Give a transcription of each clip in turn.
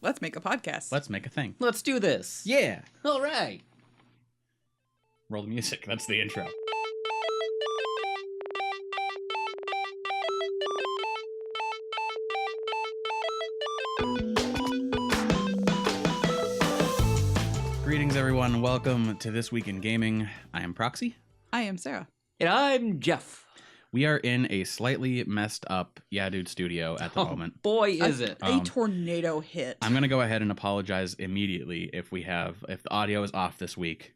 Let's make a podcast. Let's make a thing. Let's do this. Yeah. All right. Roll the music. That's the intro. Greetings, everyone. Welcome to This Week in Gaming. I am Proxy. I am Sarah. And I'm Jeff. We are in a slightly messed up YeahDude studio at the moment. Boy, is it. A tornado hit. I'm going to go ahead and apologize immediately if the audio is off this week.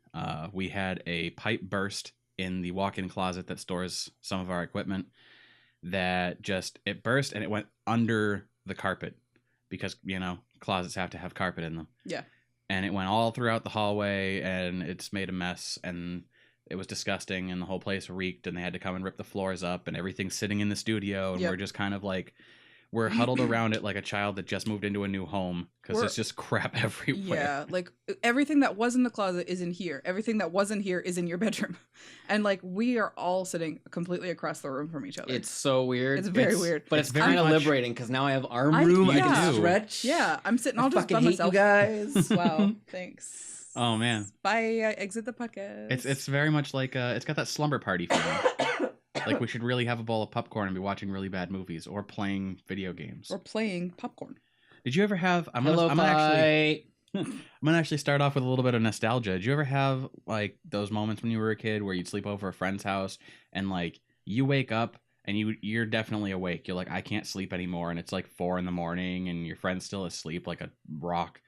We had a pipe burst in the walk-in closet that stores some of our equipment that it burst and it went under the carpet because, closets have to have carpet in them. Yeah. And it went all throughout the hallway and it's made a mess and it was disgusting and the whole place reeked and they had to come and rip the floors up and everything's sitting in the studio and we're just kind of like, we're huddled around it like a child that just moved into a new home because there's just crap everywhere. Yeah, like everything that was in the closet is in here. Everything that wasn't here is in your bedroom. And like we are all sitting completely across the room from each other. It's so weird. It's very weird. But it's kind of liberating because now I have arm room. I can stretch. Yeah, I'm sitting all just by fucking hate myself. you guys. Wow, thanks. Oh man. Bye. I exit the podcast. It's very much like it's got that slumber party feeling. Like we should really have a bowl of popcorn and be watching really bad movies or playing video games. Or playing popcorn. Did you ever have I'm gonna actually start off with a little bit of nostalgia. Did you ever have like those moments when you were a kid where you'd sleep over a friend's house and like you wake up and you're definitely awake. You're like, I can't sleep anymore, and it's like 4 a.m. and your friend's still asleep like a rock.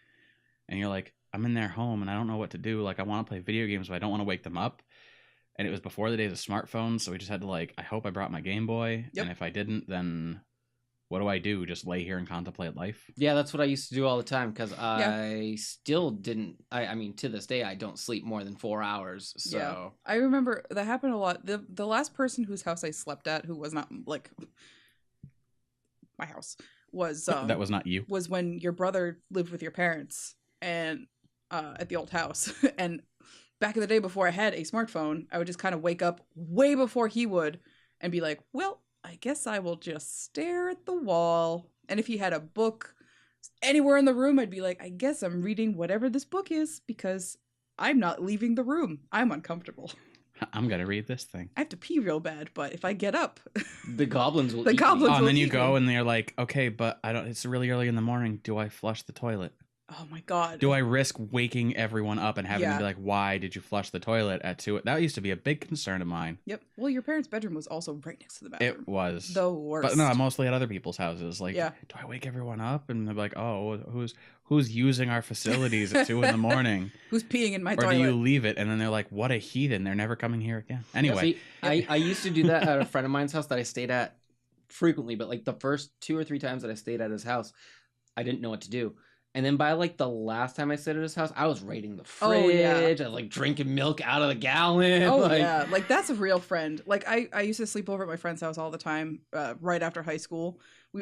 And you're like, I'm in their home and I don't know what to do. Like I want to play video games, but I don't want to wake them up. And it was before the days of smartphones, so we just had to I hope I brought my Game Boy. Yep. And if I didn't, then what do I do? Just lay here and contemplate life? Yeah, that's what I used to do all the time because I still didn't. I mean, to this day, I don't sleep more than 4 hours. So yeah. I remember that happened a lot. The last person whose house I slept at, who was not like my house, was that was not you. Was when your brother lived with your parents and at the old house. And back in the day before I had a smartphone, I would just kind of wake up way before he would and be like, well, I guess I will just stare at the wall. And if he had a book anywhere in the room, I'd be like, I guess I'm reading whatever this book is because I'm not leaving the room. I'm uncomfortable. I'm going to read this thing. I have to pee real bad, but if I get up, the goblins will and then you go and they're like, okay, but it's really early in the morning. Do I flush the toilet? Oh my God. Do I risk waking everyone up and having them be like, why did you flush the toilet at 2? That used to be a big concern of mine. Yep. Well, your parents' bedroom was also right next to the bathroom. It was. The worst. But no, mostly at other people's houses. Like, do I wake everyone up? And they're like, oh, who's using our facilities at 2 a.m? Who's peeing in my toilet? Or do you leave it? And then they're like, what a heathen. They're never coming here again. Anyway. See, I used to do that at a friend of mine's house that I stayed at frequently. But like the first 2 or 3 times that I stayed at his house, I didn't know what to do. And then by like the last time I stayed at his house, I was raiding the fridge. I was like drinking milk out of the gallon. Oh yeah, like that's a real friend. Like I used to sleep over at my friend's house all the time. Right after high school,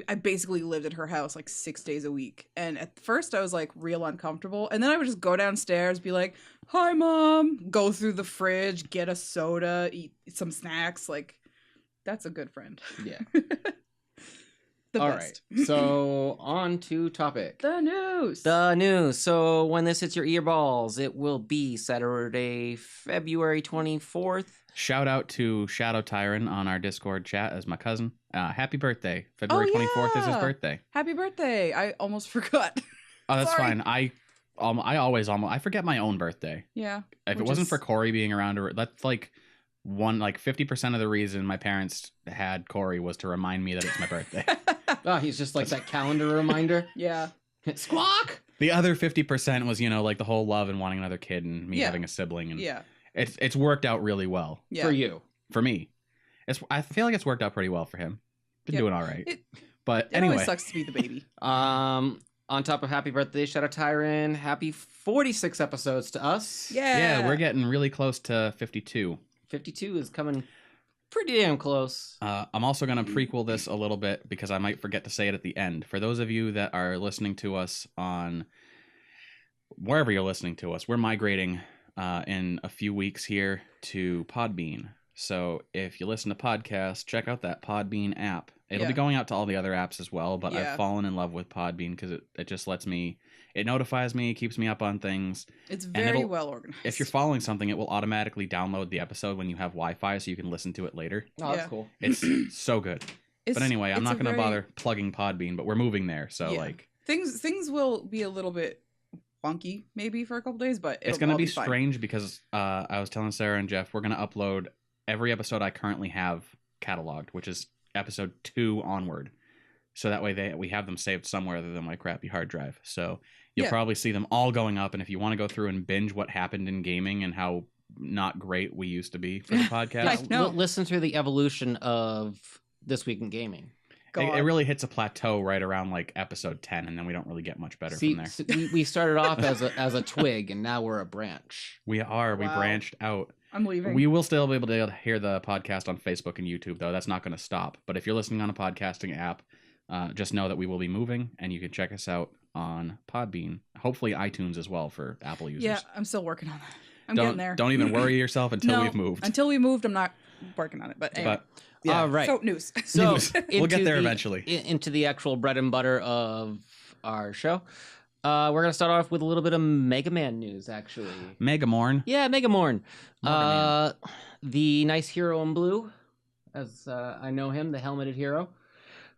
I basically lived at her house like 6 days a week. And at first I was like real uncomfortable, and then I would just go downstairs, be like, "Hi, Mom," go through the fridge, get a soda, eat some snacks. Like that's a good friend. Yeah. All right, so on to topic. The news. So when this hits your earballs, it will be Saturday, February 24th. Shout out to Shadow Tyrant on our Discord chat as my cousin. Happy birthday. February 24th is his birthday. Happy birthday. I almost forgot. Oh, that's fine. I forget my own birthday. Yeah. If it wasn't for Corey being around, that's like 50% of the reason my parents had Corey was to remind me that it's my birthday. Oh, he's just like that calendar reminder. Yeah. Squawk! The other 50% was, like the whole love and wanting another kid and me having a sibling. And it's worked out really well. Yeah. For you. For me. I feel like it's worked out pretty well for him. Been doing all right. But it anyway. always sucks to be the baby. On top of happy birthday, shout out Tyron. Happy 46 episodes to us. Yeah, we're getting really close to 52. 52 is coming pretty damn close. I'm also going to prequel this a little bit because I might forget to say it at the end. For those of you that are listening to us on wherever you're listening to us, we're migrating in a few weeks here to Podbean. So if you listen to podcasts, check out that Podbean app. It'll Yeah. be going out to all the other apps as well, but Yeah. I've fallen in love with Podbean because it just lets me, it notifies me, keeps me up on things. It's very it'll- well organized. If you're following something, it will automatically download the episode when you have Wi-Fi so you can listen to it later. Oh, that's Yeah. cool. It's so good. But anyway, I'm it's not a going to very- bother plugging Podbean, but we're moving there. So Yeah. like, Things will be a little bit funky maybe for a couple days, but it's going to be fine. strange because I was telling Sarah and Jeff, we're going to upload every episode I currently have cataloged, which is episode 2 onward. So that way we have them saved somewhere other than my crappy hard drive. So you'll probably see them all going up. And if you want to go through and binge what happened in gaming and how not great we used to be for the podcast, No. Listen through the evolution of This Week in Gaming. it really hits a plateau right around like episode 10, and then we don't really get much better from there. So we started off as a twig, and now we're a branch. We Wow. branched out. I'm leaving. We will still be able to hear the podcast on Facebook and YouTube, though. That's not going to stop. But if you're listening on a podcasting app, just know that we will be moving, and you can check us out on Podbean. Hopefully iTunes as well for Apple users. Yeah, I'm still working on that. I'm getting there. Don't even worry yourself until No, we've moved. Until we moved, I'm not working on it. But anyway. But yeah, All right. So news. So News. We'll get there eventually. Into the actual bread and butter of our show. We're going to start off with a little bit of Mega Man news, actually. Megamorn. Yeah, Mega Morn. Man. The nice hero in blue, as I know him, the helmeted hero.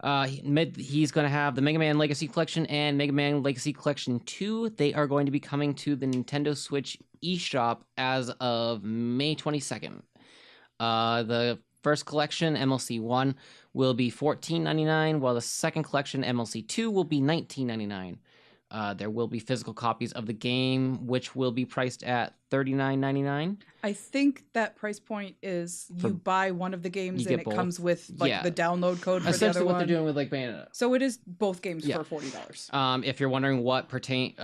He's going to have the Mega Man Legacy Collection and Mega Man Legacy Collection 2. They are going to be coming to the Nintendo Switch eShop as of May 22nd. The first collection, MLC 1, will be $14.99, while the second collection, MLC 2, will be $19.99. There will be physical copies of the game, which will be priced at $39.99. I think that price point is you buy one of the games You and get it both. comes with like Yeah. the download code for the Essentially other what one. they're doing with like Bayonetta. So it is both games Yeah. for $40. If you're wondering what pertains,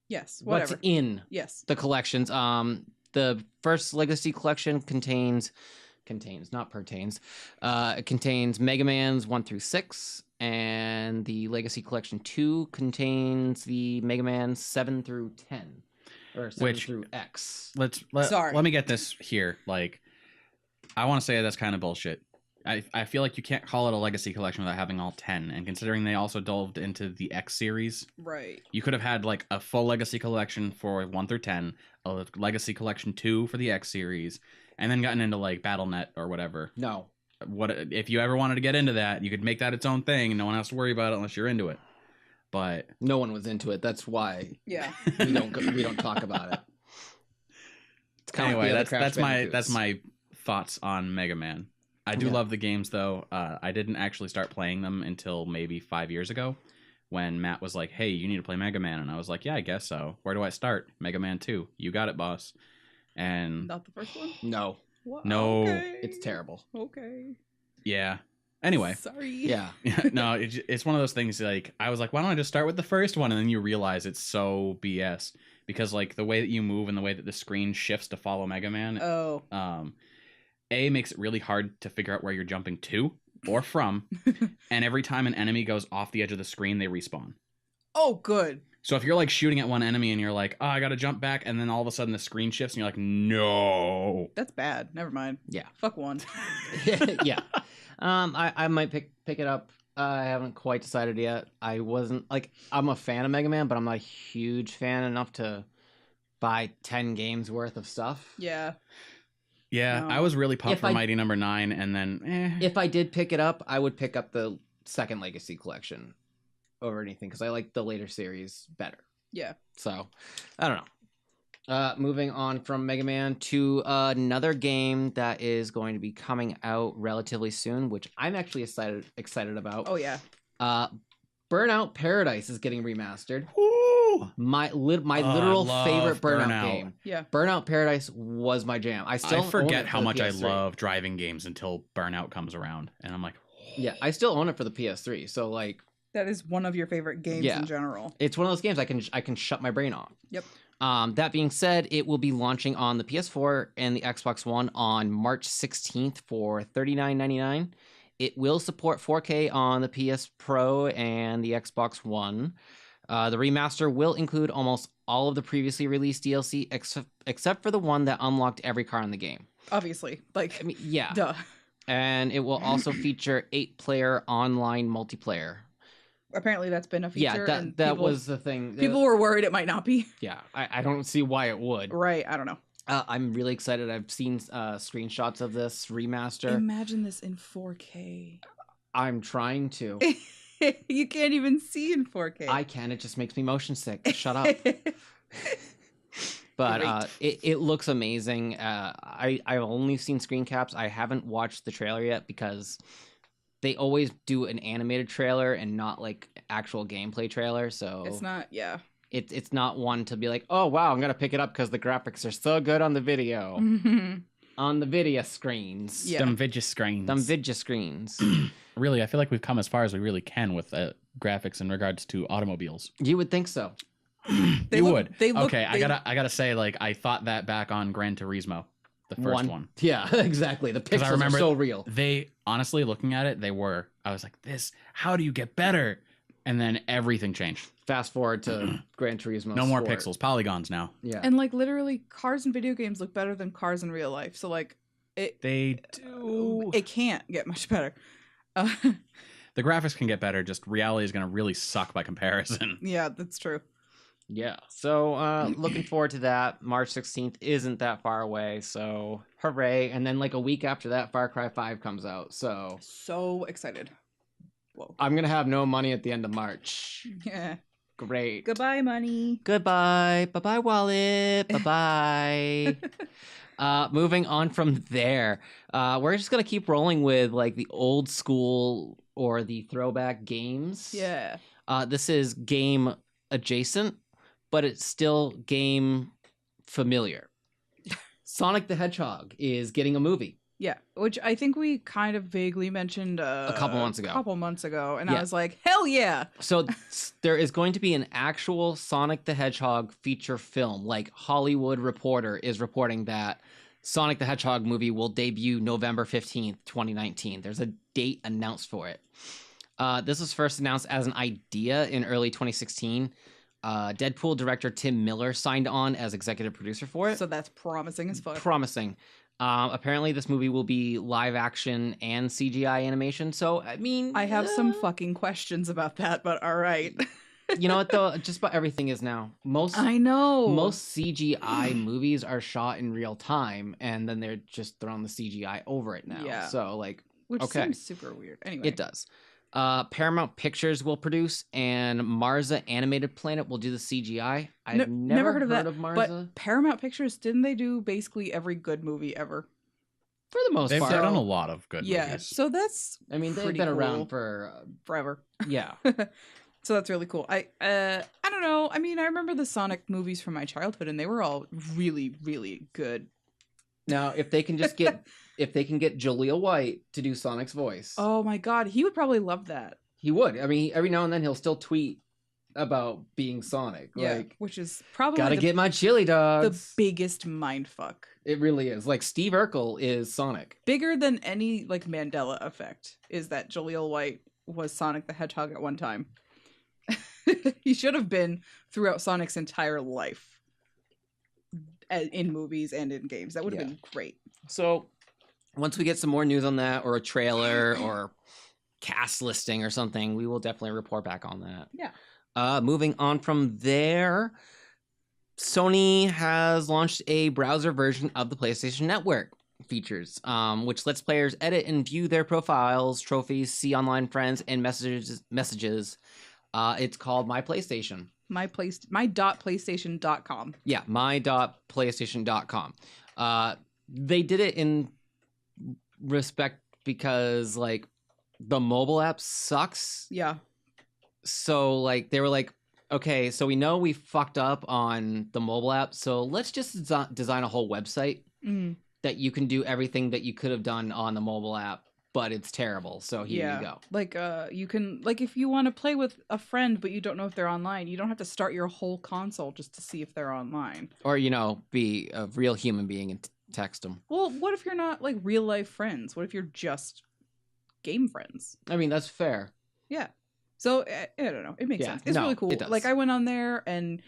Yes, what's whatever. in Yes. the collections, the first Legacy Collection contains it contains Mega Man's 1 through 6, and the Legacy Collection 2 contains the Mega Man 7 through 10, or 7 through X. Sorry. Let me get this here. Like, I want to say that's kind of bullshit. I feel like you can't call it a Legacy Collection without having all 10, and considering they also delved into the X series, Right. you could have had like a full Legacy Collection for 1 through 10, a Legacy Collection 2 for the X series, and then gotten into like BattleNet or whatever. No. What if you ever wanted to get into that, you could make that its own thing and no one has to worry about it unless you're into it. But No one was into it. That's why Yeah. we don't talk about it. It's kinda like anyway, the other Crash that's Bandicoots. my thoughts on Mega Man. I do Yeah. love the games though. I didn't actually start playing them until maybe 5 years ago, when Matt was like, "Hey, you need to play Mega Man," and I was like, "Yeah, I guess so. Where do I start?" Mega Man 2. You got it, boss. And Not the first one? No, What? No. Okay. it's terrible. Okay. yeah. Anyway, Sorry. Yeah. no, it's one of those things. Like, I was like, why don't I just start with the first one? And then you realize it's so BS because like the way that you move and the way that the screen shifts to follow Mega Man. Oh. A makes it really hard to figure out where you're jumping to or from, and every time an enemy goes off the edge of the screen, they respawn. Oh, good. So if you're like shooting at one enemy and you're like, oh, I gotta jump back, and then all of a sudden the screen shifts and you're like, no. That's bad. Never mind. Yeah. Fuck one. Yeah. I might pick it up. I haven't quite decided yet. I wasn't like, I'm a fan of Mega Man, but I'm not a huge fan enough to buy 10 games worth of stuff. Yeah. Yeah, No. I was really pumped If for I- Mighty Number 9, and then If I did pick it up, I would pick up the second Legacy Collection over anything because I like the later series better. Yeah. So, I don't know. Moving on from Mega Man to another game that is going to be coming out relatively soon, which I'm actually excited about. Oh, yeah. Burnout Paradise is getting remastered. Ooh, My Oh, literal I love favorite Burnout Burnout. game. Yeah. Burnout Paradise was my jam. I still I own forget it how for the much I PS3. love driving games until Burnout comes around, and I'm like, Yeah, I still own it for the PS3. So like, That is one of your favorite games Yeah. in general. it's one of those games I can shut my brain off. Yep. That being said, it will be launching on the PS4 and the Xbox One on March 16th for $39.99. It will support 4K on the PS Pro and the Xbox One. The remaster will include almost all of the previously released DLC except for the one that unlocked every car in the game. Obviously. Like, I mean, yeah. duh. And it will also feature 8-player online multiplayer. Apparently that's been a feature. Yeah, and that was the thing. People were worried it might not be. Yeah, I don't see why it would. Right, I don't know. I'm really excited. I've seen screenshots of this remaster. Imagine this in 4K. I'm trying to. You can't even see in 4K. I can. It just makes me motion sick. Shut up. But it looks amazing. I've only seen screen caps. I haven't watched the trailer yet because they always do an animated trailer and not like actual gameplay trailer. So it's not, yeah. It's not one to be like, oh wow, I'm gonna pick it up because the graphics are so good on the video. On the video screens. Yeah. Them video screens. Really, I feel like we've come as far as we really can with graphics in regards to automobiles. You would think so. They look, okay, I gotta say, like, I thought that back on Gran Turismo, the first one. Yeah, exactly. The pixels I remember are so real. They honestly, looking at it, I was like, how do you get better? And then everything changed. Fast forward to Gran Turismo. No more pixels, polygons now. Yeah, and like literally, cars in video games look better than cars in real life. So like, they do. It can't get much better. The graphics can get better. Just reality is going to really suck by comparison. Yeah, that's true. Yeah. So looking forward to that. March 16th isn't that far away. So hooray. And then like a week after that, Far Cry 5 comes out. So excited. Whoa. I'm going to have no money at the end of March. Yeah. Great. Goodbye, money. Goodbye. Bye-bye, wallet. Bye-bye. Moving on from there, we're just going to keep rolling with like the old school or the throwback games. Yeah. This is game adjacent, but it's still game familiar. Sonic the Hedgehog is getting a movie. Yeah, which I think we kind of vaguely mentioned a couple months ago. And I was like, hell yeah. So there is going to be an actual Sonic the Hedgehog feature film. Like Hollywood Reporter is reporting that Sonic the Hedgehog movie will debut November 15th, 2019. There's a date announced for it. This was first announced as an idea in early 2016. Deadpool director Tim Miller signed on as executive producer for it. So that's promising as fuck. Promising. Apparently this movie will be live action and CGI animation. So, I mean... I have some fucking questions about that, but all right. You know what, though? Just about everything is now. I know. Most CGI movies are shot in real time, and then they're just throwing the CGI over it now. Yeah. So, like, which seems super weird. Anyway. It does. Paramount Pictures will produce, and Marza Animated Planet will do the CGI. I've never heard of Marza. But Paramount Pictures, didn't they do basically every good movie ever? For the most part. They've done a lot of good movies. Yeah, so that's they've been around for... forever. Yeah. So that's really cool. I don't know. I mean, I remember the Sonic movies from my childhood, and they were all really, really good. Now, if they can just get... If they can get Jaleel White to do Sonic's voice. Oh my god, he would probably love that. He would. I mean, every now and then he'll still tweet about being Sonic. Yeah, like, which is probably gotta get my chili dogs. The biggest mindfuck. It really is. Like, Steve Urkel is Sonic. Bigger than any, like, Mandela effect is that Jaleel White was Sonic the Hedgehog at one time. He should have been throughout Sonic's entire life. In movies and in games. That would have been great. So... Once we get some more news on that, or a trailer, or cast listing or something, we will definitely report back on that. Yeah. Moving on from there, Sony has launched a browser version of the PlayStation Network features, which lets players edit and view their profiles, trophies, see online friends, and messages. It's called My PlayStation. My.playstation.com. Yeah, my.playstation.com. They did it in respect because like the mobile app sucks. Yeah. So like they were like, okay, so we know we fucked up on the mobile app, so let's just design a whole website that you can do everything that you could have done on the mobile app, but it's terrible. So here you go. Like you can, like, if you want to play with a friend but you don't know if they're online, you don't have to start your whole console just to see if they're online. Or, you know, be a real human being and text them. Well, what if you're not like real life friends? What if you're just game friends? I mean, that's fair. Yeah. So I don't know. It makes sense. It's really cool. It does. Like I went on there and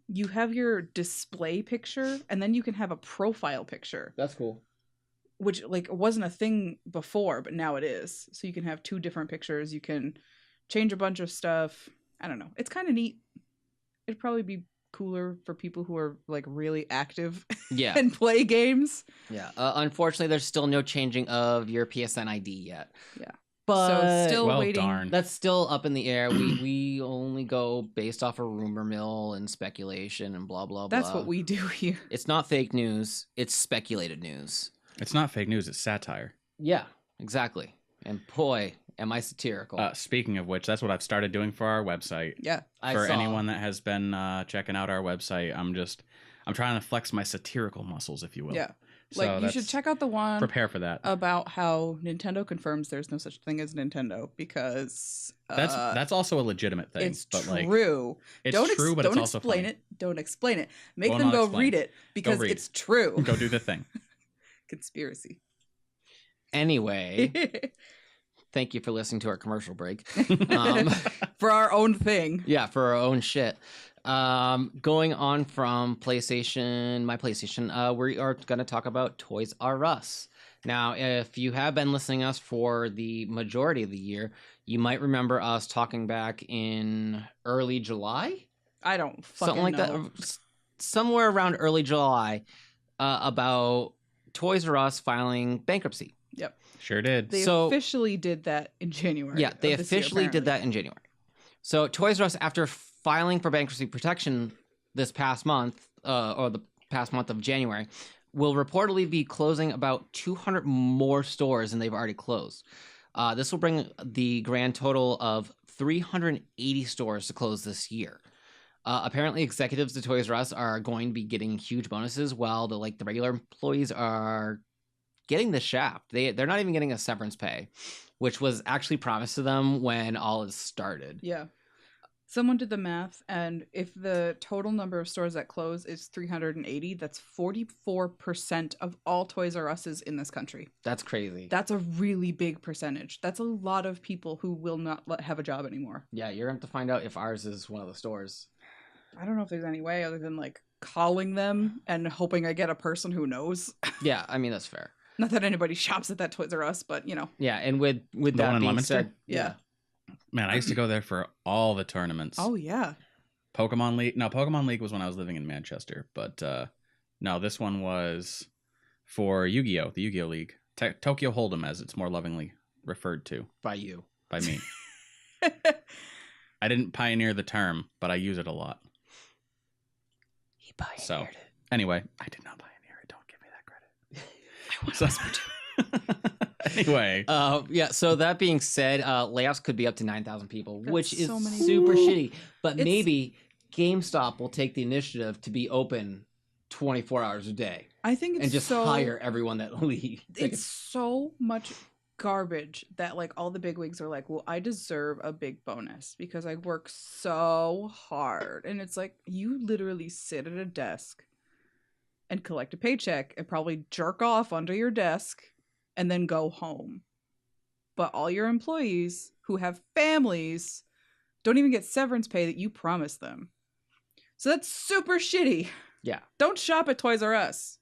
you have your display picture and then you can have a profile picture, That's cool. which like wasn't a thing before, but now it is. So you can have 2 different pictures. You can change a bunch of stuff. I don't know. It's kind of neat. It'd probably be cooler for people who are like really active Yeah. and play games. Yeah. Unfortunately, there's still no changing of your PSN ID yet. Yeah. But So still Well, waiting. darn. that's still up in the air. We only go based off of rumor mill and speculation and blah blah blah. That's what we do here. It's not fake news. It's speculated news. It's not fake news. It's satire. Yeah, exactly. And boy, am I satirical. Speaking of which, that's what I've started doing for our website. Yeah. For anyone that has been checking out our website, I'm trying to flex my satirical muscles, if you will. Yeah. So Like you should check out the one Prepare for that. about how Nintendo confirms there's no such thing as Nintendo because That's also a legitimate thing. it's but like, true. it's don't true, but don't it's also explain funny. it. Don't explain it. Make Will them not go explain. read it because read. it's true. Go do the thing. Conspiracy. Anyway, thank you for listening to our commercial break. For our own thing. Yeah, for our own shit. Going on from my PlayStation, we are going to talk about Toys R Us. Now, if you have been listening to us for the majority of the year, you might remember us talking back in early July? I don't fucking Something like know. that. Somewhere around early July about Toys R Us filing bankruptcy. Yep. Sure did. They So- officially did that in January. Yeah, they of this year, officially did apparently. that in January. So Toys R Us, after filing for bankruptcy protection this past month, or the past month of January, will reportedly be closing about 200 more stores than they've already closed. This will bring the grand total of 380 stores to close this year. Apparently, executives at Toys R Us are going to be getting huge bonuses, while the regular employees are getting the shaft. They're not even getting a severance pay, which was actually promised to them when all this started. Yeah. Someone did the math, and if the total number of stores that close is 380, that's 44% of all Toys R Us's in this country. That's crazy. That's a really big percentage. That's a lot of people who will not have a job anymore. Yeah, you're going to have to find out if ours is one of the stores. I don't know if there's any way other than like calling them and hoping I get a person who knows. Yeah, I mean, that's fair. Not that anybody shops at that Toys R Us, but you know. Yeah, and with The that one in being Leominster? said, Yeah. Man, I used to go there for all the tournaments. Oh yeah. Pokemon League. No, Pokemon League was when I was living in Manchester. But no, this one was for Yu-Gi-Oh! The Yu-Gi-Oh! League. Tokyo Hold'em, as it's more lovingly referred to by you. by me. I didn't pioneer the term, but I use it a lot. He pioneered So, it. anyway, I did not pioneer it. Don't give me that credit. I want to whisper too. Anyway. Yeah, so that being said, layoffs could be up to 9,000 people, That's which is so many super people. shitty. But It's- maybe GameStop will take the initiative to be open 24 hours a day I think it's and just so hire everyone that leaves. it's so much garbage that like all the bigwigs are like, well, I deserve a big bonus because I work so hard. And it's like you literally sit at a desk and collect a paycheck and probably jerk off under your desk and then go home. But all your employees who have families don't even get severance pay that you promised them. So that's super shitty. Yeah. Don't shop at Toys R Us.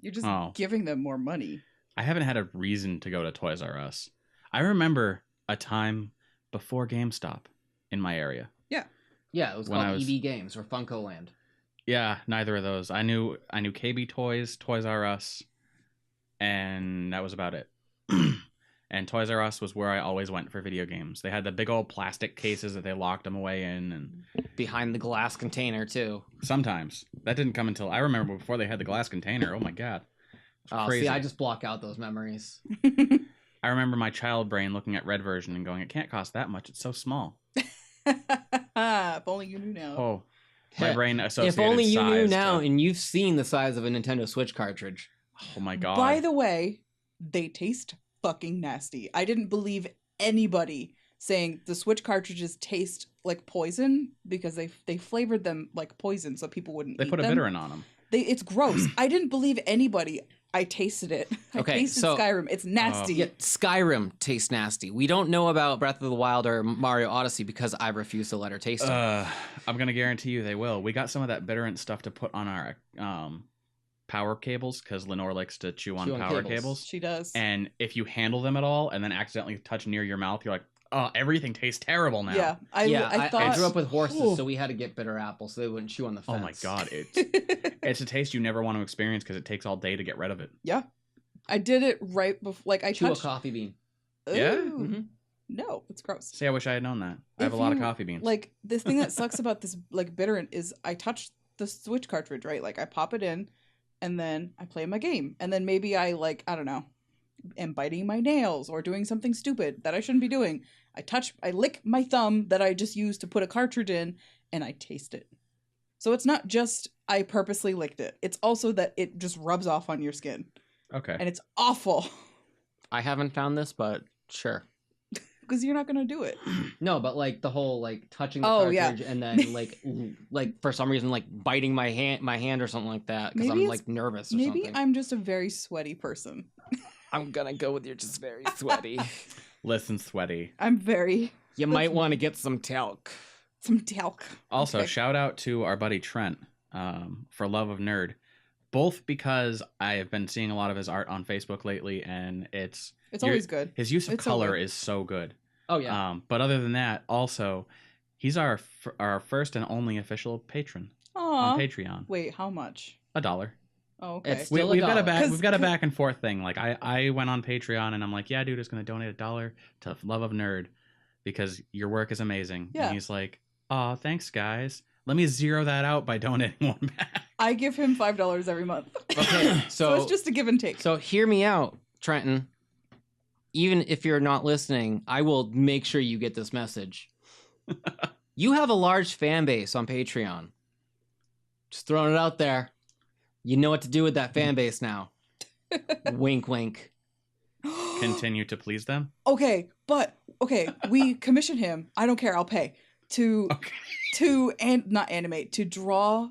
You're just Oh. giving them more money. I haven't had a reason to go to Toys R Us. I remember a time before GameStop in my area. Yeah, it was When called I was- EB Games or Funko Land. Yeah, neither of those. I knew KB Toys, Toys R Us, and that was about it. And Toys R Us was where I always went for video games. They had the big old plastic cases that they locked them away in, and Behind the glass container, too. sometimes that didn't come until I remember before they had the glass container. Oh my god. Oh, Crazy. see, I just block out those memories. I remember my child brain looking at Red version and going, "It can't cost that much. It's so small." If only you knew now. Oh, my Heck, brain associated If only you knew size now to- and you've seen the size of a Nintendo Switch cartridge. Oh my god. By the way, they taste fucking nasty. I didn't believe anybody saying the Switch cartridges taste like poison because they flavored them like poison so people wouldn't They eat put a them. bitterin on them. It's gross. I didn't believe anybody. I tasted it. I Okay, tasted so- Skyrim. It's nasty. Yeah, Skyrim tastes nasty. We don't know about Breath of the Wild or Mario Odyssey because I refuse to let her taste it. I'm gonna guarantee you they will. We got some of that bitterant stuff to put on our power cables because Lenore likes to chew on power cables. She does. And if you handle them at all and then accidentally touch near your mouth, you're like, oh, everything tastes terrible now. Yeah, I thought I grew up with horses, so we had to get bitter apples so they wouldn't chew on the fence. Oh my god, it's a taste you never want to experience because it takes all day to get rid of it. Yeah, I did it right before. Like I Chew touched a coffee bean. Yeah? Ooh. Mm-hmm. No, it's gross. See, I wish I had known that. I have If a lot of you- coffee beans. Like the thing that sucks about this like bitterant is I touched the Switch cartridge, right? Like I pop it in, and then I play my game, and then maybe I I don't know, am biting my nails or doing something stupid that I shouldn't be doing. I lick my thumb that I just used to put a cartridge in, and I taste it. So it's not just I purposely licked it. It's also that it just rubs off on your skin, Okay. and it's awful I haven't found this, but sure. because you're not gonna do it. No, but like the whole like touching the Oh, yeah. cartridge and then like for some reason like biting my hand or something like that because Maybe I'm it's- like nervous or Maybe something. I'm just a very sweaty person. I'm gonna go with you're just very sweaty. Listen, sweaty. I'm very You might want to get some talc. some talc. Also, Okay. shout out to our buddy Trent for Love of Nerd. Both because I have been seeing a lot of his art on Facebook lately, and It's You're- always good. his use of It's so color good. is so good. Oh yeah. But other than that, also, he's our first and only official patron Aw. on Patreon. Wait, how much? $1. Oh, okay. It's still We've got a $1. we've got a back and forth thing. Like I went on Patreon and I'm like, yeah, dude, is gonna donate $1 to Love of Nerd because your work is amazing. Yeah. And he's like, oh, thanks, guys. Let me zero that out by donating one back. I give him $5 every month. Okay, So it's just a give and take. So hear me out, Trenton. Even if you're not listening, I will make sure you get this message. You have a large fan base on Patreon. Just throwing it out there. You know what to do with that fan base now. Wink, wink. Continue to please them. Okay, we commission him. I don't care. I'll pay to not animate, to draw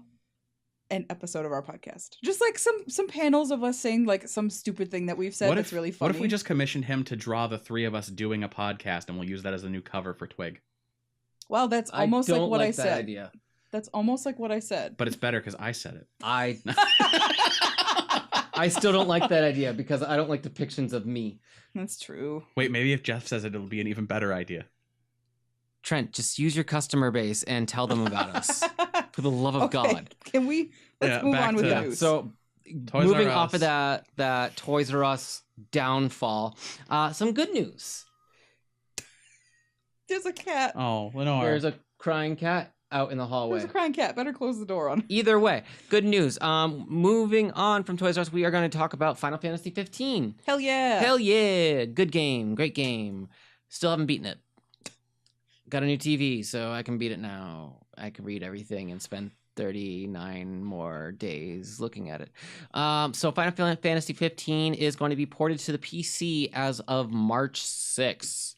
an episode of our podcast. Just like some panels of us saying like some stupid thing that we've said that's really funny. What if we just commissioned him to draw the three of us doing a podcast and we'll use that as a new cover for Twig? Wow, that's almost I don't like what I that said. idea. That's almost like what I said. But it's better because I said it. I still don't like that idea because I don't like depictions of me. That's true. Wait, maybe if Jeff says it, it'll be an even better idea. Trent, just use your customer base and tell them about us. For the love of God. Can we let's Yeah, move back on with to- the Yeah, news. so Toys moving R off of Us. that Toys R Us downfall, some good news. There's a cat. Oh, Lenore. There's a crying cat out in the hallway. There's a crying cat. Better close the door on him. Either way, good news. Moving on from Toys R Us, we are going to talk about Final Fantasy 15. Hell yeah. Hell yeah, good game, great game. Still haven't beaten it. Got a new TV, so I can beat it now. I can read everything and spend 39 more days looking at it. So Final Fantasy 15 is going to be ported to the PC as of March 6th.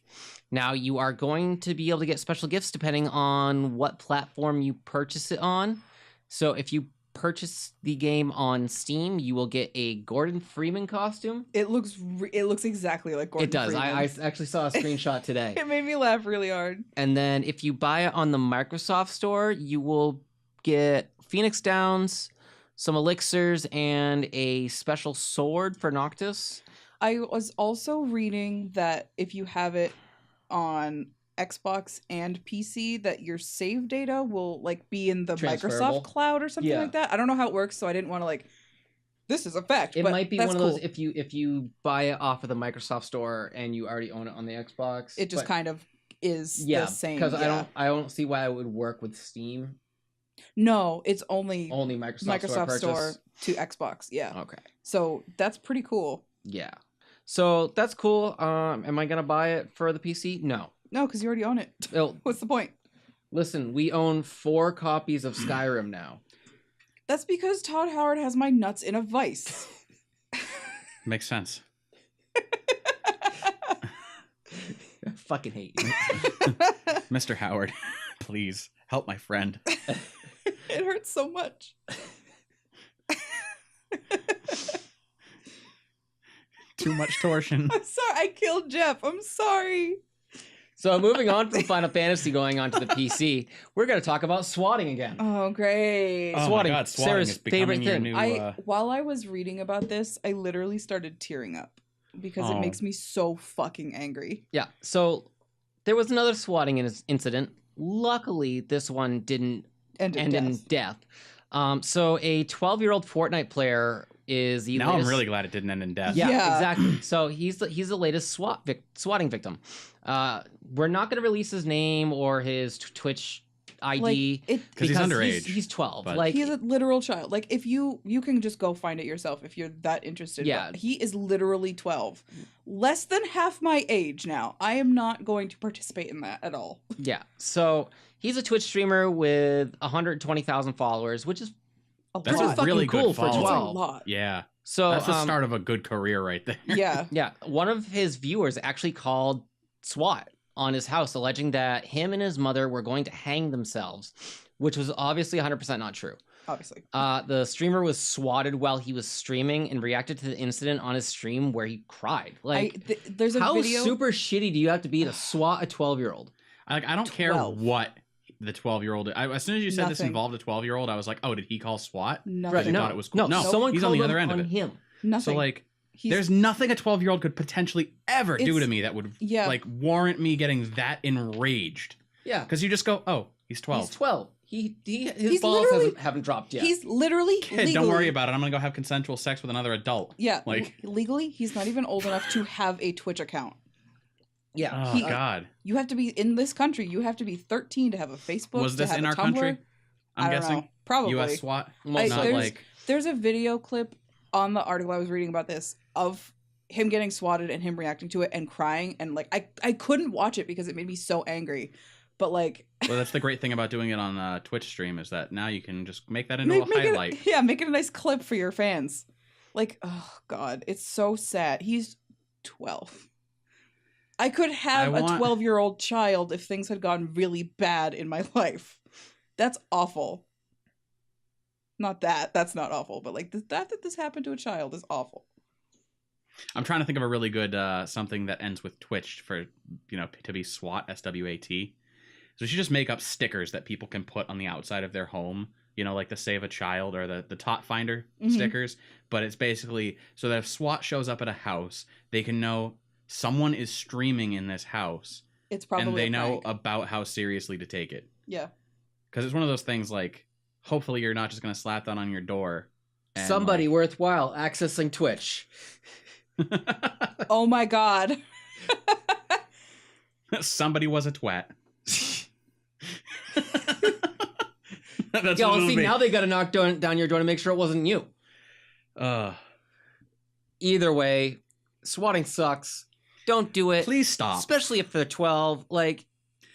Now, you are going to be able to get special gifts depending on what platform you purchase it on. So if you purchase the game on Steam, you will get a Gordon Freeman costume. It looks exactly like Gordon It does. Freeman. I actually saw a screenshot today. It made me laugh really hard. And then if you buy it on the Microsoft Store, you will get Phoenix Downs, some elixirs, and a special sword for Noctis. I was also reading that if you have it on Xbox and PC, that your save data will like be in the Transferable. Microsoft cloud or something Yeah. like that. I don't know how it works, so I didn't want to like this is a fact. It but might be that's one of cool. those if you buy it off of the Microsoft Store and you already own it on the Xbox. It just but- kind of is yeah, the same. because yeah. I don't see why it would work with Steam. No, it's only Only Microsoft Store purchase. to Xbox. Yeah. Okay. So that's pretty cool. Yeah. So that's cool. Am I gonna buy it for the PC? No. No, because you already own it. Well, What's the point? listen, we own 4 copies of Skyrim now. That's because Todd Howard has my nuts in a vice. Makes sense. I fucking hate you. Mr. Howard, please help my friend. It hurts so much. Too much torsion. I'm sorry. I killed Jeff. I'm sorry. So moving on from Final Fantasy, going on to the PC, we're going to talk about swatting again. Oh, great. Oh Swatting. my god, swatting Sarah's is becoming favorite your thing. new... While I was reading about this, I literally started tearing up because it Oh. makes me so fucking angry. Yeah. So there was another swatting incident. Luckily, this one didn't And end in death. So a 12-year-old Fortnite player is the Now latest... I'm really glad it didn't end in death. Yeah, Yeah. exactly. So he's the latest swatting victim. We're not going to release his name or his Twitch ID Because he's underage. He's 12. but- Like he's a literal child. Like, if you can just go find it yourself if you're that interested. Yeah. But he is literally 12. Less than half my age now. I am not going to participate in that at all. yeah. So he's a Twitch streamer with 120,000 followers, which is That's pretty a fucking really good cool for follow. That's a 12. lot. Yeah. So That's the start of a good career right there. Yeah. Yeah, one of his viewers actually called SWAT on his house, alleging that him and his mother were going to hang themselves, which was obviously 100% not true. Obviously. The streamer was swatted while he was streaming and reacted to the incident on his stream where he cried. Like, There's a how video. super shitty do you have to be to swat a 12-year-old? I don't care 12. what the 12-year-old... as soon as you said this Nothing. involved a 12-year-old, I was like, oh, did he call SWAT? Nothing. He thought it was cool. No, No, someone he's on called the him other end of on it. him. Nothing. So, like, He's- there's nothing a 12-year-old could potentially ever do It's- to me that would, yeah. like, warrant me getting that enraged. Yeah, Because you just go, oh, he's 12. he's 12. His He's balls literally- haven't dropped yet. He's literally Kid, don't worry about it. I'm going to go have consensual sex with another adult. Yeah. Like- legally, he's not even old enough to have a Twitch account. yeah. Oh, God. You have to be in this country. You have to be 13 to have a Facebook. Was this to have in a our Tumblr. country? I'm I don't guessing. know. Probably. U.S. SWAT? Most Not there's- like... There's a video clip on the article I was reading about this of him getting swatted and him reacting to it and crying, and like I couldn't watch it because it made me so angry. But like, Well, that's the great thing about doing it on a Twitch stream is that now you can just make that into a make highlight. it, make it a nice clip for your fans. Like, oh god, it's so sad. He's 12. I could have I a want- 12-year-old child if things had gone really bad in my life. That's awful. Not that. That's not awful, but like that this happened to a child is awful. I'm trying to think of a really good something that ends with Twitch for, to be SWAT, S-W-A-T. So you should just make up stickers that people can put on the outside of their home, like the Save a Child or the Tot Finder stickers. But it's basically so that if SWAT shows up at a house, they can know someone is streaming in this house. It's probably and they a know prank. about how seriously to take it. Yeah. Because it's one of those things like, hopefully you're not just going to slap that on your door. and, Somebody worthwhile accessing Twitch. Oh my god. Somebody was a twat. That's Yo, what it'll see, be. now they got to knock down your door to make sure it wasn't you. Either way, swatting sucks. Don't do it. Please stop. Especially if they're 12. Like,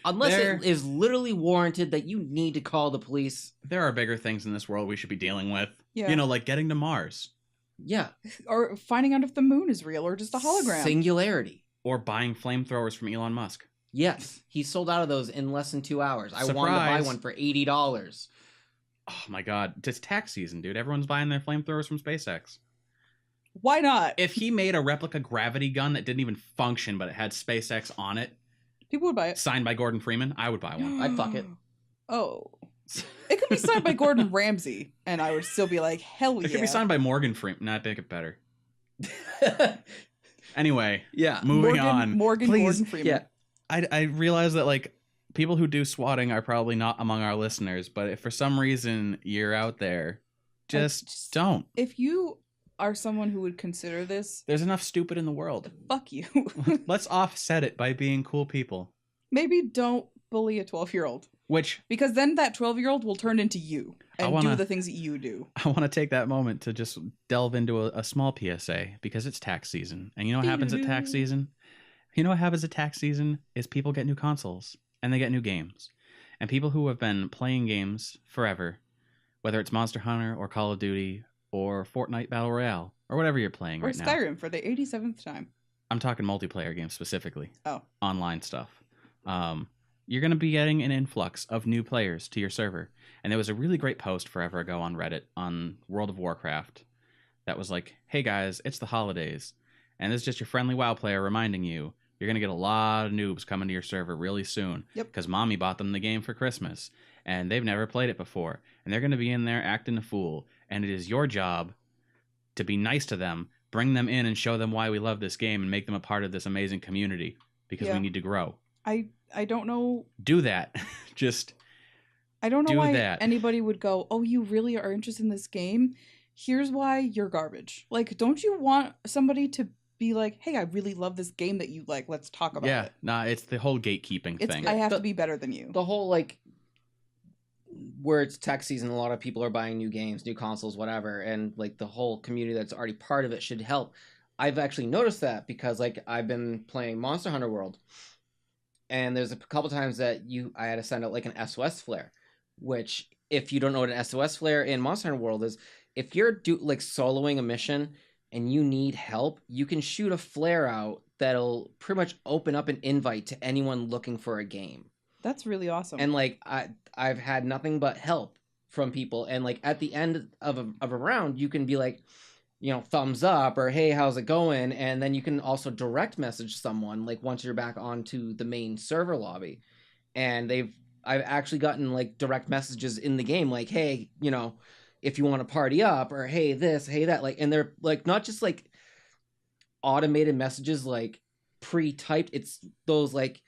unless There- it is literally warranted that you need to call the police. There are bigger things in this world we should be dealing with. Yeah. Like getting to Mars Yeah. Or finding out if the moon is real or just a hologram. Singularity. or buying flamethrowers from Elon Musk. Yes. He sold out of those in less than 2 hours. I wanted to buy Surprise. one for $80. Oh my god, it's tax season, dude. Everyone's buying their flamethrowers from SpaceX. Why not? If he made a replica gravity gun that didn't even function, but it had SpaceX on it, People would buy it. signed by Gordon Freeman, I would buy one. I'd fuck it. Oh. It could be signed by Gordon Ramsay, and I would still be like, hell yeah. It could be signed by Morgan Freeman. Not make it better. Anyway, Yeah. moving on. Morgan Please. Gordon Freeman. Yeah. I realize that like people who do swatting are probably not among our listeners, but if for some reason you're out there, just don't. If you are someone who would consider this, There's enough stupid in the world. fuck you. Let's offset it by being cool people. Maybe don't bully a 12-year-old. Which Because then that 12-year-old will turn into you and do the things that you do. I want to take that moment to just delve into a small PSA because it's tax season. And you know what happens at tax season? You know what happens at tax season is people get new consoles and they get new games. And people who have been playing games forever, whether it's Monster Hunter or Call of Duty or Fortnite Battle Royale or whatever you're playing Or right now. Skyrim for the 87th time. I'm talking multiplayer games specifically. Oh. Online stuff. You're going to be getting an influx of new players to your server. And there was a really great post forever ago on Reddit on World of Warcraft that was like, hey guys, it's the holidays. And this is just your friendly WoW player reminding you, you're going to get a lot of noobs coming to your server really soon. Yep. Because mommy bought them the game for Christmas. And they've never played it before. And they're going to be in there acting a fool. And it is your job to be nice to them, bring them in and show them why we love this game and make them a part of this amazing community. Because we need to grow. I don't know. Do that. Just I don't know do why that. anybody would go, oh, you really are interested in this game? Here's why you're garbage. Like, don't you want somebody to be like, hey, I really love this game that you like. Let's talk about it. Yeah, nah, it's the whole gatekeeping thing. I have to be better than you. The whole, like, where it's tech season, a lot of people are buying new games, new consoles, whatever, and, like, the whole community that's already part of it should help. I've actually noticed that because, like, I've been playing Monster Hunter World, and there's a couple times that I had to send out, like, an SOS flare, which, if you don't know what an SOS flare in Monster Hunter World is, if you're soloing a mission and you need help, you can shoot a flare out that'll pretty much open up an invite to anyone looking for a game. That's really awesome. And like I've had nothing but help from people, and like at the end of a round, you can be like, you know, thumbs up or hey, how's it going? And then you can also direct message someone like once you're back onto the main server lobby. And I've actually gotten like direct messages in the game like, hey, you know, if you want to party up, or hey this, hey that, like, and they're like not just like automated messages like pre-typed, it's those like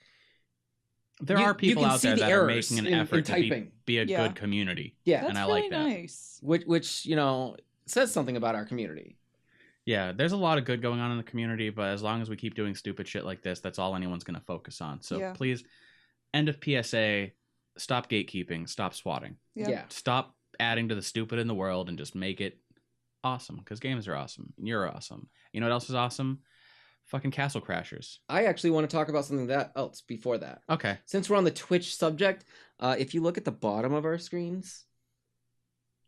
there are people out there that are making an effort to be a good community. Yeah. That's and I really like that. Nice. Which, you know, says something about our community. Yeah, there's a lot of good going on in the community, but as long as we keep doing stupid shit like this, that's all anyone's going to focus on. So please, end of PSA, stop gatekeeping, stop swatting. Yeah. Stop adding to the stupid in the world and just make it awesome, because games are awesome. And you're awesome. You know what else is awesome? Fucking Castle Crashers. I actually want to talk about something else before that. Okay. Since we're on the Twitch subject, if you look at the bottom of our screens.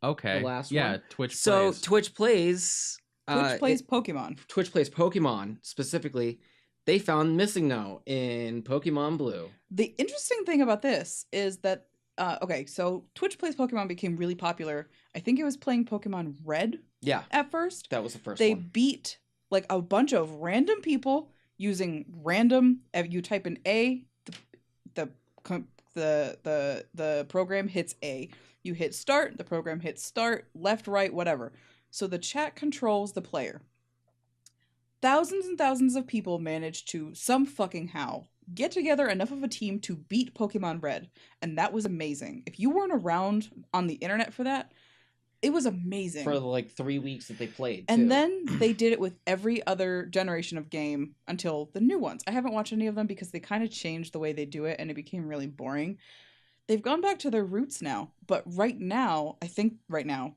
Okay. The last one. Twitch plays. Twitch plays Pokemon. Twitch plays Pokemon, specifically. They found Missing No in Pokemon Blue. The interesting thing about this is that so Twitch Plays Pokemon became really popular. I think it was playing Pokemon Red. Yeah. At first. That was the first one. They one. beat like a bunch of random people using random. You type in A, the program hits A. You hit start, the program hits start, left, right, whatever. So the chat controls the player. Thousands and thousands of people managed to some fucking how get together enough of a team to beat Pokemon Red, and that was amazing. If you weren't around on the internet for that, it was amazing. For like 3 weeks that they played, and then they did it with every other generation of game until the new ones. I haven't watched any of them because they kind of changed the way they do it, and it became really boring. They've gone back to their roots now, but right now,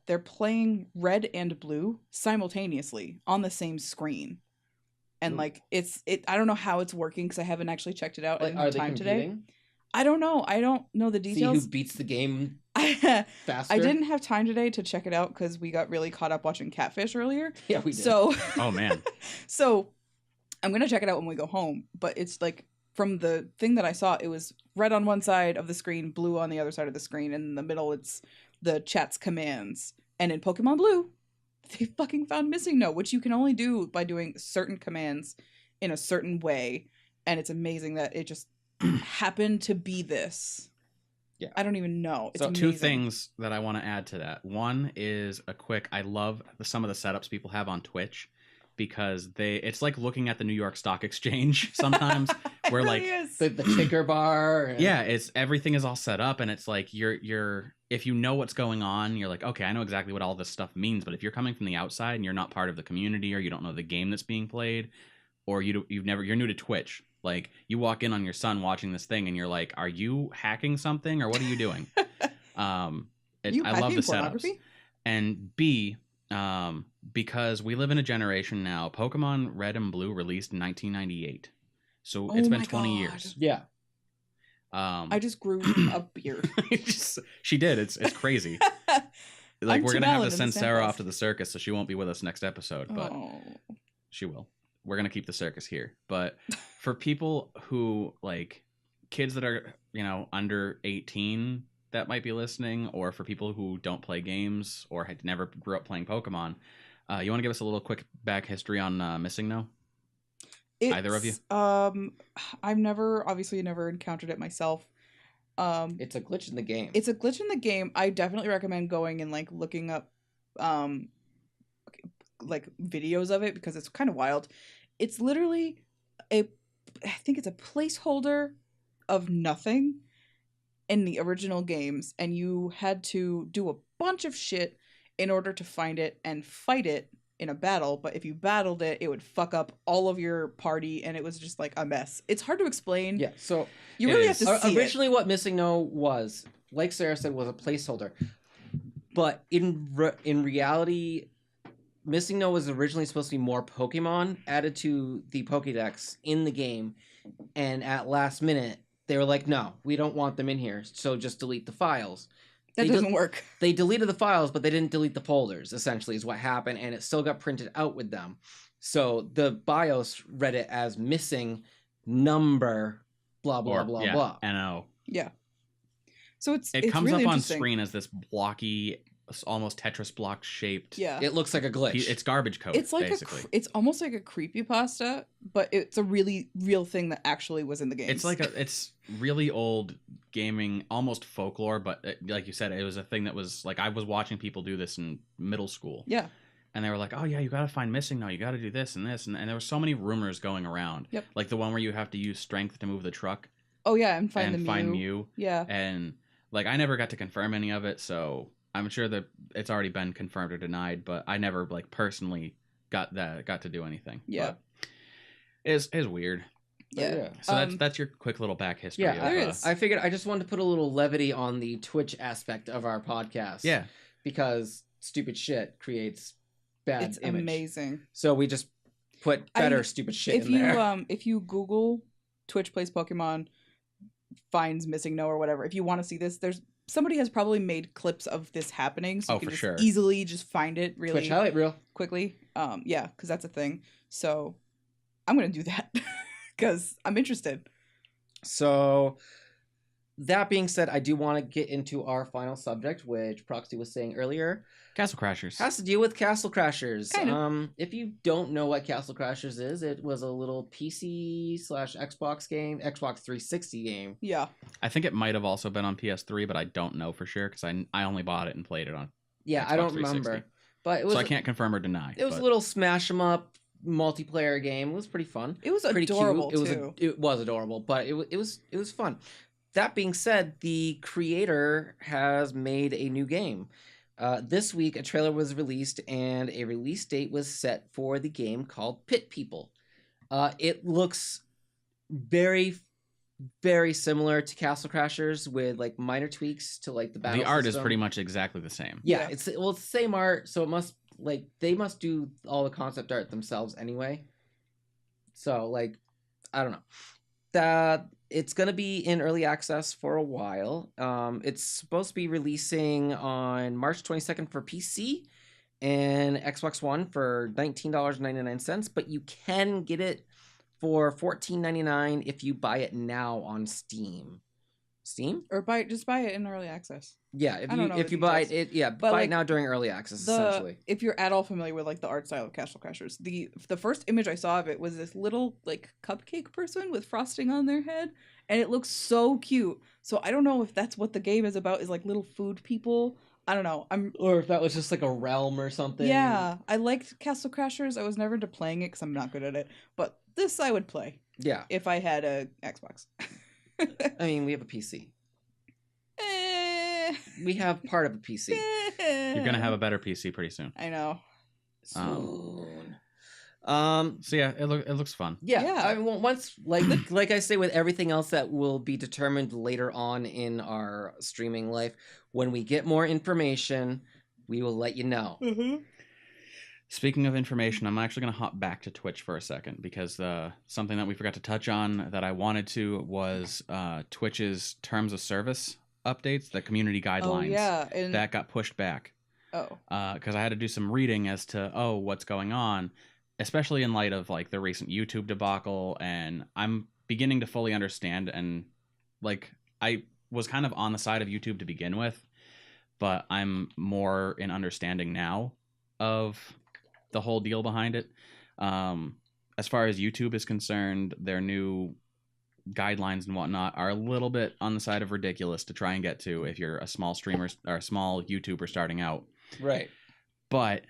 they're playing Red and Blue simultaneously on the same screen. And like I don't know how it's working because I haven't actually checked it out. Like, I didn't have time today. I don't know. I don't know the details. See who beats the game faster. I didn't have time today to check it out because we got really caught up watching Catfish earlier. Yeah, we did. So oh man. So I'm gonna check it out when we go home. But it's like from the thing that I saw, it was red on one side of the screen, blue on the other side of the screen, and in the middle it's the chat's commands. And in Pokemon Blue, they fucking found Missing No, which you can only do by doing certain commands in a certain way. And it's amazing that it just happened to be this. Yeah. I don't even know. It's so amazing. 2 things that I want to add to that. One is I love some of the setups people have on Twitch, because it's like looking at the New York Stock Exchange sometimes where really like is. the ticker bar. And... Yeah, everything is all set up, and it's like you're if you know what's going on, you're like, okay, I know exactly what all this stuff means. But if you're coming from the outside and you're not part of the community, or you don't know the game that's being played, or you're new to Twitch, like you walk in on your son watching this thing and you're like, are you hacking something or what are you doing? I love the setups. And B, because we live in a generation now, Pokemon Red and Blue released in 1998, so it's been 20 years. Yeah. I just grew a beard. She did. It's crazy. Like we're gonna have to send Sarah off to the circus, so she won't be with us next episode, but she will. We're gonna keep the circus here. But for people who like kids that are under 18 that might be listening, or for people who don't play games or had never grew up playing Pokemon, you want to give us a little quick back history on Missing No? Either of you? I've obviously never encountered it myself. It's a glitch in the game. It's a glitch in the game. I definitely recommend going and like looking up like videos of it because it's kind of wild. It's literally I think it's a placeholder of nothing in the original games, and you had to do a bunch of shit in order to find it and fight it in a battle. But if you battled it, it would fuck up all of your party, and it was just like a mess. It's hard to explain. Yeah, so you really have to see originally what Missing No was, like Sarah said, was a placeholder. But in reality, Missing No was originally supposed to be more Pokemon added to the Pokédex in the game, and at last minute they were like, no, we don't want them in here, so just delete the files. That doesn't work. They deleted the files, but they didn't delete the folders, essentially, is what happened, and it still got printed out with them. So the BIOS read it as missing number, blah, blah, blah, blah. NO. Yeah. So it comes really up on screen as this blocky, almost Tetris block shaped. Yeah. It looks like a glitch. It's garbage code, it's like basically. It's almost like a creepypasta, but it's a really real thing that actually was in the game. It's really old gaming, almost folklore, but like you said, it was a thing that was like, I was watching people do this in middle school. Yeah. And they were like, oh yeah, you gotta find Missing No, you gotta do this and this, and there were so many rumors going around. Yep. Like the one where you have to use strength to move the truck. Oh yeah, and find Mew. Yeah. And like I never got to confirm any of it, so I'm sure that it's already been confirmed or denied, but I never like personally got to do anything. Yeah. But it's weird. Yeah. So that's your quick little back history. Yeah, of, there is. I figured I just wanted to put a little levity on the Twitch aspect of our podcast. Yeah. Because stupid shit creates bad It's image. Amazing. So we just put better stupid shit in there. If you Google Twitch plays Pokemon finds Missing No or whatever, if you want to see this, somebody has probably made clips of this happening, so you can just easily just find it really Twitch highlight reel quickly. Yeah, because that's a thing. So I'm gonna do that because I'm interested. So that being said, I do want to get into our final subject, which Proxy was saying earlier. Castle Crashers. Has to deal with Castle Crashers. Kind of. If you don't know what Castle Crashers is, it was a little PC/Xbox game, Xbox 360 game. Yeah. I think it might have also been on PS3, but I don't know for sure because I only bought it and played it on. Yeah, Xbox I don't 360. remember. But it was, so I can't confirm or deny. It was a little smash 'em up multiplayer game. It was pretty fun. It was pretty adorable cute. too. It was adorable, but it was fun. That being said, the creator has made a new game. This week, a trailer was released, and a release date was set for the game called Pit People. It looks very, very similar to Castle Crashers with like minor tweaks to like the battle. The art system. is pretty much exactly the same. Yeah, it's the same art, so it must they must do all the concept art themselves anyway. So like, I don't know. It's gonna be in early access for a while. It's supposed to be releasing on March 22nd for PC and Xbox One for $19.99, but you can get it for $14.99 if you buy it now on Steam. Or just buy it in early access. Yeah, if you buy it, buy it now during early access. Essentially, if you're at all familiar with like the art style of Castle Crashers, the first image I saw of it was this little like cupcake person with frosting on their head, and it looks so cute. So I don't know if that's what the game is about, is like little food people. I don't know. Or if that was just like a realm or something. Yeah, I liked Castle Crashers. I was never into playing it because I'm not good at it, but this I would play. Yeah, if I had a Xbox. I mean, we have a PC. We have part of a PC. You're gonna have a better PC pretty soon. I know. Soon. So yeah, it looks fun. Yeah. I mean, once like I say with everything else that will be determined later on in our streaming life, when we get more information, we will let you know. Mm-hmm. Speaking of information, I'm actually going to hop back to Twitch for a second because something that we forgot to touch on that I wanted to was Twitch's terms of service updates, the community guidelines. Oh, yeah. That got pushed back. Oh. Because I had to do some reading as to, what's going on, especially in light of like the recent YouTube debacle. And I'm beginning to fully understand. And like, I was kind of on the side of YouTube to begin with, but I'm more in understanding now of the whole deal behind it. as far as YouTube is concerned, their new guidelines and whatnot are a little bit on the side of ridiculous to try and get to if you're a small streamer or a small YouTuber starting out. Right. But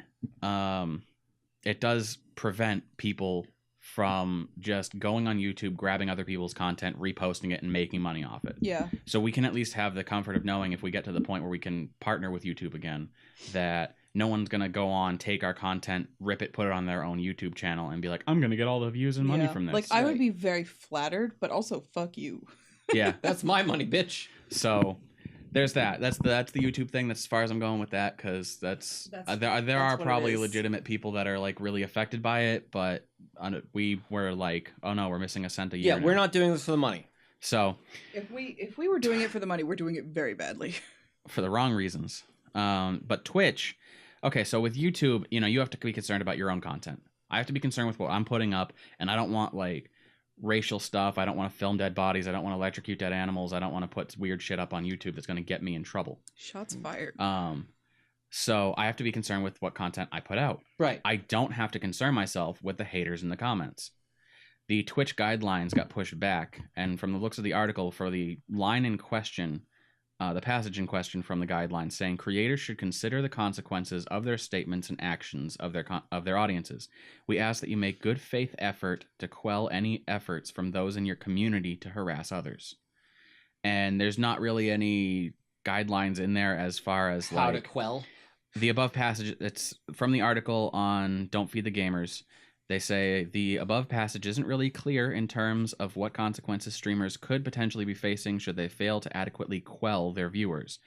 it does prevent people from just going on YouTube, grabbing other people's content, reposting it, and making money off it. Yeah. So we can at least have the comfort of knowing if we get to the point where we can partner with YouTube again, that no one's going to go on, take our content, rip it, put it on their own YouTube channel, and be like, I'm going to get all the views and money from this. Like, I would be very flattered, but also fuck you. Yeah. That's my money, bitch. So there's that. That's the YouTube thing. That's as far as I'm going with that, because there are probably legitimate people that are like really affected by it, but we were like, oh no, we're missing a cent a year. Yeah, we're not doing this for the money. So if we were doing it for the money, we're doing it very badly. For the wrong reasons. But Twitch, okay, so with YouTube, you have to be concerned about your own content. I have to be concerned with what I'm putting up, and I don't want like racial stuff. I don't want to film dead bodies. I don't want to electrocute dead animals. I don't want to put weird shit up on YouTube that's going to get me in trouble. Shots fired. So I have to be concerned with what content I put out. Right. I don't have to concern myself with the haters in the comments. The Twitch guidelines got pushed back, and from the looks of the article, for the line in question, the passage in question from the guidelines saying creators should consider the consequences of their statements and actions of their audiences. We ask that you make good faith effort to quell any efforts from those in your community to harass others. And there's not really any guidelines in there as far as how to quell. The above passage, it's from the article on Don't Feed the Gamers. They say the above passage isn't really clear in terms of what consequences streamers could potentially be facing should they fail to adequately quell their viewers.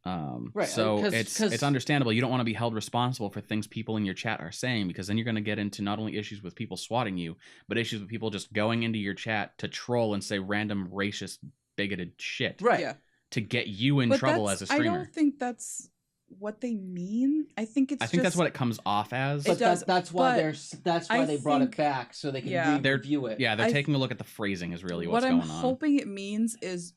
Right. So it's understandable. You don't want to be held responsible for things people in your chat are saying, because then you're going to get into not only issues with people swatting you, but issues with people just going into your chat to troll and say random racist, bigoted shit. Right. Yeah. To get you in trouble as a streamer. I don't think that's what they mean. I think that's what it comes off as. But that's why they brought it back, so they can review it. Yeah, they're taking a look at the phrasing is really what's going on. What I'm hoping it means is,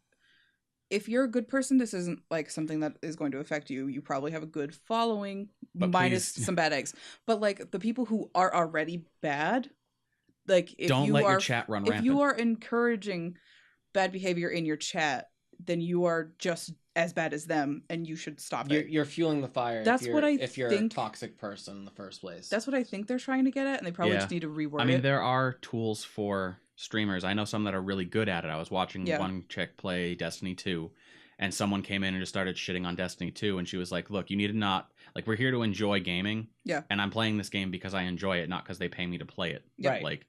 if you're a good person, this isn't like something that is going to affect you. You probably have a good following, but minus some bad eggs. But like the people who are already bad, like if don't you let are, your chat run rampant. If you are encouraging bad behavior in your chat, then you are just as bad as them, and you should stop it. You're fueling the fire. That's what I think. If you're a toxic person in the first place. That's what I think they're trying to get at, and they probably just need to reword it. I mean, there are tools for streamers. I know some that are really good at it. I was watching one chick play Destiny 2, and someone came in and just started shitting on Destiny 2, and she was like, look, you need to not... Like, we're here to enjoy gaming, and I'm playing this game because I enjoy it, not because they pay me to play it. Right. Like,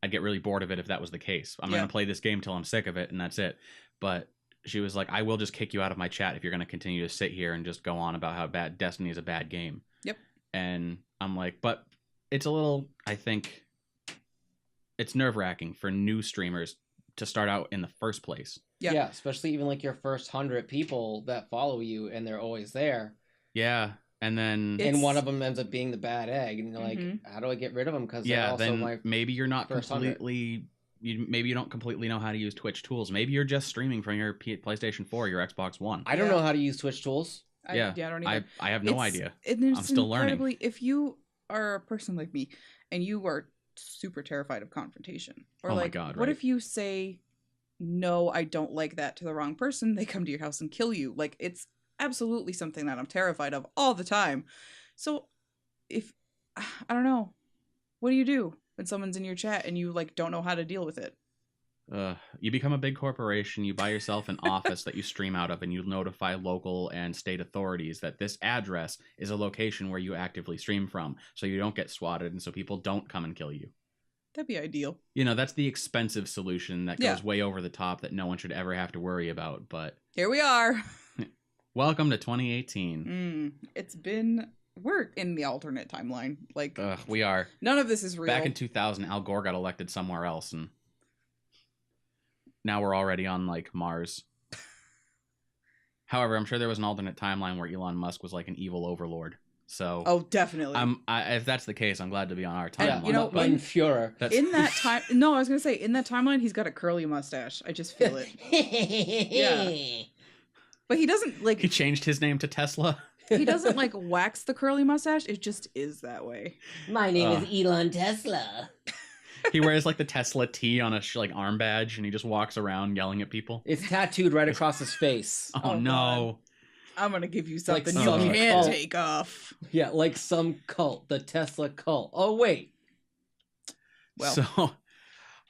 I'd get really bored of it if that was the case. I'm going to play this game till I'm sick of it, and that's it. But... she was like, I will just kick you out of my chat if you're going to continue to sit here and just go on about how bad Destiny is a bad game. Yep. And I'm like, but it's a little, I think, it's nerve-wracking for new streamers to start out in the first place. Yeah, especially even like your first 100 people that follow you and they're always there. Yeah, and then... and one of them ends up being the bad egg, and you're like, how do I get rid of them? Because they're also then maybe you're not completely... maybe you don't completely know how to use Twitch tools. Maybe you're just streaming from your PlayStation 4 or your Xbox One. I don't know how to use Twitch tools. I don't either. I have no idea. I'm still learning. If you are a person like me and you are super terrified of confrontation, or my God, what if you say, no, I don't like that to the wrong person, they come to your house and kill you? Like, it's absolutely something that I'm terrified of all the time. So if, I don't know, what do you do when someone's in your chat and you like don't know how to deal with it? You become a big corporation, you buy yourself an office that you stream out of, and you notify local and state authorities that this address is a location where you actively stream from, so you don't get swatted and so people don't come and kill you. That'd be ideal. That's the expensive solution that goes way over the top that no one should ever have to worry about, but... here we are. Welcome to 2018. We're in the alternate timeline. Like, we are. None of this is real. Back in 2000, Al Gore got elected somewhere else, and now we're already on, like, Mars. However, I'm sure there was an alternate timeline where Elon Musk was, like, an evil overlord. So... oh, definitely. If that's the case, I'm glad to be on our timeline. In Führer. In that time... no, I was going to say, in that timeline, he's got a curly mustache. I just feel it. Yeah. But he doesn't, like... he changed his name to Tesla. He doesn't like wax the curly mustache. It just is that way. My name is Elon Tesla. He wears like the Tesla T on a like arm badge, and he just walks around yelling at people. It's tattooed right across his face. Oh no! I'm gonna give you something Like you some can't cult. take off. Yeah, like some cult, the Tesla cult. Oh wait. Well, So,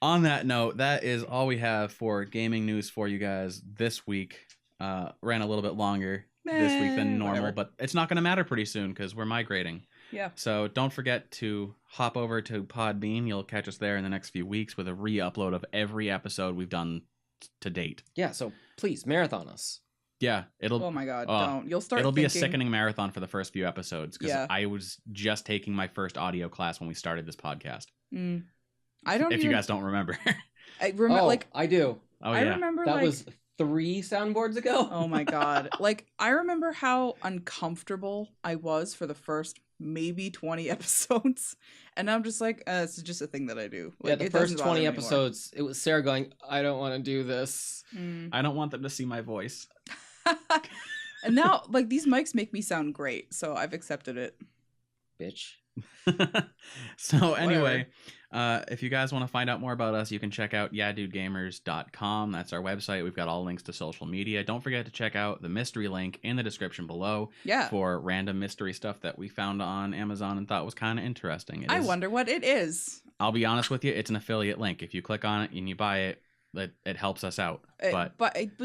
on that note, that is all we have for gaming news for you guys this week. Ran a little bit longer this week than normal, whatever. but it's not going to matter pretty soon because we're migrating. Yeah. So don't forget to hop over to Podbean. You'll catch us there in the next few weeks with a re-upload of every episode we've done to date. Yeah, so please marathon us. Yeah, Oh my God, don't. You'll start It'll be a thinking- sickening marathon for the first few episodes because Yeah. I was just taking my first audio class when we started this podcast. I don't. If you guys don't remember. I remember, like, I do. Oh I yeah. remember, That like, was 3 soundboards ago. oh my God, like, I remember how uncomfortable I was for the first maybe 20 episodes, and I'm just like, it's just a thing that I do. Like, Yeah, the it first doesn't bother 20 me episodes, it was Sarah going, I don't want to do this. anymore. I don't want them to see my voice. And now, like, these mics make me sound great, so I've accepted it. Bitch. So anyway, if you guys want to find out more about us, you can check out YeahDudeGamers.com. That's our website. We've got all links to social media. Don't forget to check out the mystery link in the description below Yeah. for random mystery stuff that we found on Amazon and thought was kind of interesting. I wonder what it is. I'll be honest with you, it's an affiliate link. If you click on it and you buy it, it helps us out. But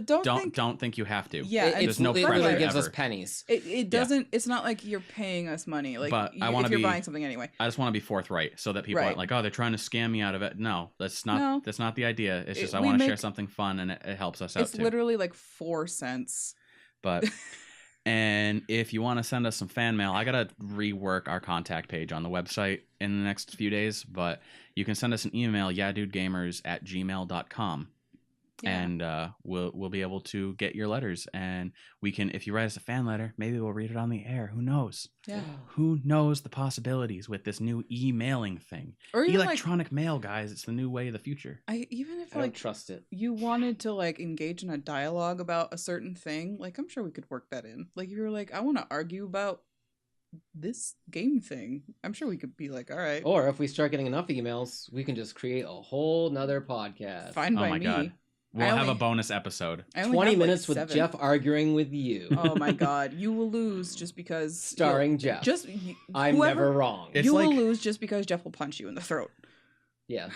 don't think you have to. Yeah, There's no it pressure literally gives us ever. pennies. It doesn't. It's not like you're paying us money. Like, But I if wanna you're be- buying something anyway. I just want to be forthright so that people Right. aren't like, oh, they're trying to scam me out of it. No, that's not. No. That's not the idea. It's just I we want to share make- something fun and it helps us out It's too. literally like 4 cents. But and if you want to send us some fan mail, I gotta rework our contact page on the website in the next few days. But you can send us an email, YeahDudeGamers@gmail.com. Yeah. And we'll be able to get your letters, and we can, if you write us a fan letter, maybe we'll read it on the air. Who knows? Yeah. Who knows the possibilities with this new emailing thing? Or even Electronic mail, guys. It's the new way of the future. even if I don't like trust it. you wanted to like engage in a dialogue about a certain thing, like I'm sure we could work that in. Like you were like, I want to argue about this game thing. I'm sure we could be like, all right, Or if we start getting enough emails, we can just create a whole nother podcast. fine Oh by my me. God. We'll I have only- a bonus episode. I only 20 have, like, minutes with 7. Jeff arguing with you. Oh my God, you will lose just because Starring Jeff. I'm whoever- never wrong. It's you like- will lose just because Jeff will punch you in the throat. Yeah.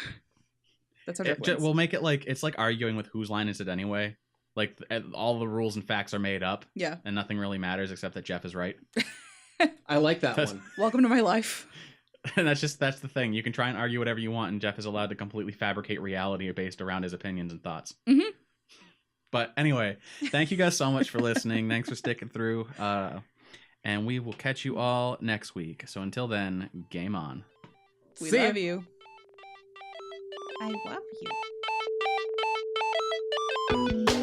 That's how Jeff wins. We'll make it like it's like arguing with whose line is it anyway. Like all the rules and facts are made up, Yeah. and nothing really matters except that Jeff is right. I like that That's- one. Welcome to my life. And that's the thing. You can try and argue whatever you want, and Jeff is allowed to completely fabricate reality based around his opinions and thoughts. Mhm. But anyway, thank you guys so much for listening. Thanks for sticking through. And we will catch you all next week. So until then, game on. We See ya. love you. I love you.